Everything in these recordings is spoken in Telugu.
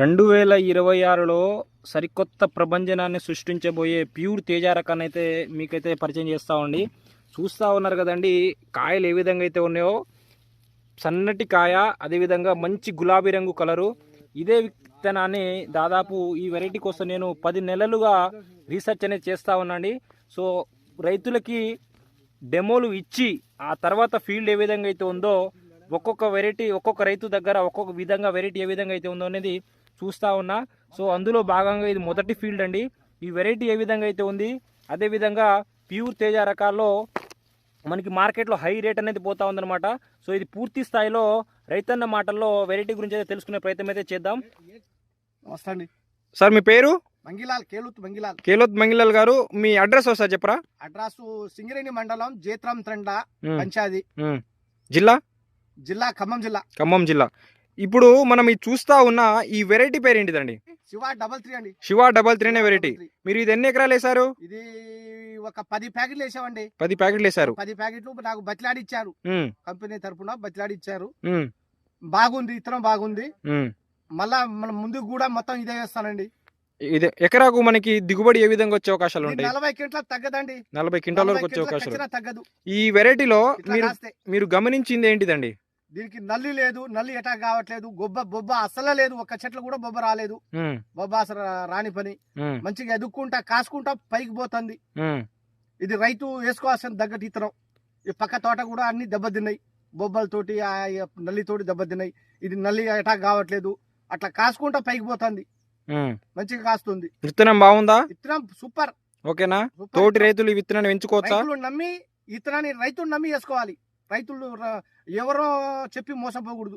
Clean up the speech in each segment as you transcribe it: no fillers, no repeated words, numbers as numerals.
2026లో సరికొత్త ప్రభంజనాన్ని సృష్టించబోయే ప్యూర్ తేజ రకాన్ని అయితే మీకైతే పరిచయం చేస్తామండి. చూస్తూ ఉన్నారు కదండి, కాయలు ఏ విధంగా అయితే ఉన్నాయో, సన్నటి కాయ, అదేవిధంగా మంచి గులాబీ రంగు కలరు. ఇదే విత్తనాన్ని దాదాపు ఈ వెరైటీ కోసం నేను 10 నెలలుగా రీసెర్చ్ అనేది చేస్తూ ఉన్నాండి. సో రైతులకి డెమోలు ఇచ్చి ఆ తర్వాత ఫీల్డ్ ఏ విధంగా అయితే ఉందో, ఒక్కొక్క వెరైటీ ఒక్కొక్క రైతు దగ్గర ఒక్కొక్క విధంగా వెరైటీ ఏ విధంగా అయితే ఉందో అనేది చూస్తూ ఉన్నా. సో అందులో భాగంగా ఇది మొదటి ఫీల్డ్ అండి. ఈ వెరైటీ ఏ విధంగా అయితే ఉంది, అదేవిధంగా ప్యూర్ తేజ రకాల్లో మనకి మార్కెట్లో హై రేట్ అనేది పోతా ఉందన్నమాట. సో ఇది పూర్తి స్థాయిలో రైతన్న మాటల్లో వెరైటీ గురించి అయితే తెలుసుకునే ప్రయత్నం అయితే చేద్దాం. నమస్తే అండి సార్, మీ పేరు? మంగిలాల్, మంగిలాల్. కేలోత్ మంగిలాల్ గారు, మీ అడ్రస్ ఒకసారి చెప్పరా? అడ్రస్ సింగరేణి మండలం జేత్రం తండ పంచాయతీ, జిల్లా ఖమ్మం జిల్లా. ఇప్పుడు మనం ఇది చూస్తా ఉన్న ఈ వెరైటీ పేరు ఏంటిదండి? శివ 33 అండి. శివ 33 అనే వెరైటీ. మీరు ఇది ఎన్ని ఎకరాలు వేసారు? ఇది ఒక 10 ప్యాకెట్లు వేసామండి. 10 ప్యాకెట్లు వేసారు. 10 ప్యాకెట్లు నాకు బతిలాడి ఇచ్చారు, కంపెనీ తరఫున బతిలాడి ఇచ్చారు. బాగుంది, ఇతరం బాగుంది. మళ్ళా మన ముందుకు కూడా మొత్తం ఇదే వేస్తానండి. ఇది ఎకరాకు మనకి దిగుబడి ఏ విధంగా వచ్చే అవకాశాలు ఉంటాయి? 40 క్వింటాలు తగ్గదండి. 40 క్వింటాల వరకు వచ్చే అవకాశాలు తగ్గదు. ఈ వెరైటీలో మీరు గమనించింది ఏంటిదండి? దీనికి నల్లి లేదు, నల్లి ఎటా కావట్లేదు, బొబ్బ అసలు లేదు, ఒక్క చెట్లు కూడా బొబ్బ రాలేదు. బొబ్బ అసలు రాని పని, మంచిగా ఎదుక్కుంటా కాసుకుంటా పైకి పోతుంది. ఇది రైతు వేసుకోవాల్సిన తగ్గట్టు ఇతరం. ఈ పక్క తోట కూడా అన్ని దెబ్బతిన్నాయి, బొబ్బలతోటి నల్లితోటి దెబ్బతిన్నాయి. ఇది నల్లి ఎటా కావట్లేదు, అట్లా కాసుకుంటా పైకి పోతుంది, మంచిగా కాస్తుంది. విత్తనం బాగుందా? విత్తనం సూపర్. ఓకేనా? తోటి రైతులు ఈ విత్తనాన్ని ఎంచుకోవచ్చా? నమ్మి విత్తనాన్ని రైతులు నమ్మి వేసుకోవాలి. రైతులు ఎవరో చెప్పి మోసపోకూడదు.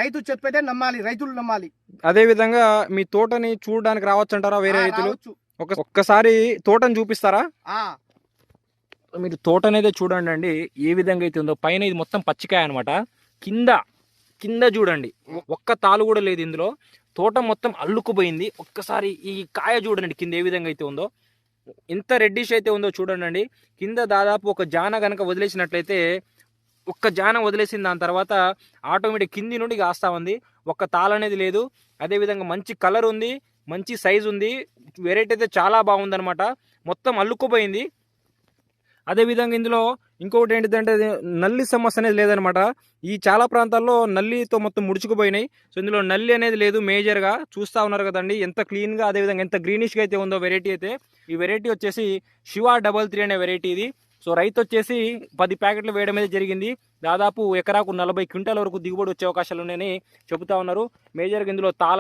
రైతు చెప్పేదే నమ్మాలి, రైతులు నమ్మాలి. అదే విధంగా మీ తోటని చూడడానికి రావచ్చు అంటారా వేరే రైతులు? ఒక్కసారి తోటని చూపిస్తారా? మీరు తోట అనేది చూడండి అండి, ఏ విధంగా అయితే ఉందో. పైన ఇది మొత్తం పచ్చికాయ అనమాట. కింద చూడండి, ఒక్క తాలు కూడా లేదు ఇందులో. తోట మొత్తం అల్లుకుపోయింది. ఒక్కసారి ఈ కాయ చూడండి కింద ఏ విధంగా అయితే ఉందో, ఎంత రెడ్డిష్ అయితే ఉందో చూడండి అండి. కింద దాదాపు ఒక జాన కనుక వదిలేసినట్లయితే, ఒక్క జాన వదిలేసిన దాని తర్వాత ఆటోమేటిక్ కింది నుండి కాస్తా ఉంది. ఒక్క తాళ అనేది లేదు. అదేవిధంగా మంచి కలర్ ఉంది, మంచి సైజు ఉంది. వెరైటీ అయితే చాలా బాగుందనమాట, మొత్తం అల్లుకుపోయింది. అదేవిధంగా ఇందులో ఇంకొకటి ఏంటిదంటే, నల్లి సమస్య అనేది లేదనమాట. ఈ చాలా ప్రాంతాల్లో నల్లితో మొత్తం ముడుచుకుపోయినాయి. సో ఇందులో నల్లి అనేది లేదు మేజర్గా. చూస్తూ ఉన్నారు కదండి ఎంత క్లీన్గా, అదేవిధంగా ఎంత గ్రీనిష్గా అయితే ఉందో వెరైటీ అయితే. ఈ వెరైటీ వచ్చేసి శివ 33 అనే వెరైటీ ఇది. సో రైతు వచ్చేసి 10 ప్యాకెట్లు వేయడం అనేది జరిగింది. దాదాపు ఎకరాకు 40 క్వింటాల వరకు దిగుబడి వచ్చే అవకాశాలు ఉన్నాయని చెబుతా ఉన్నారు. మేజర్గా ఇందులో తాళ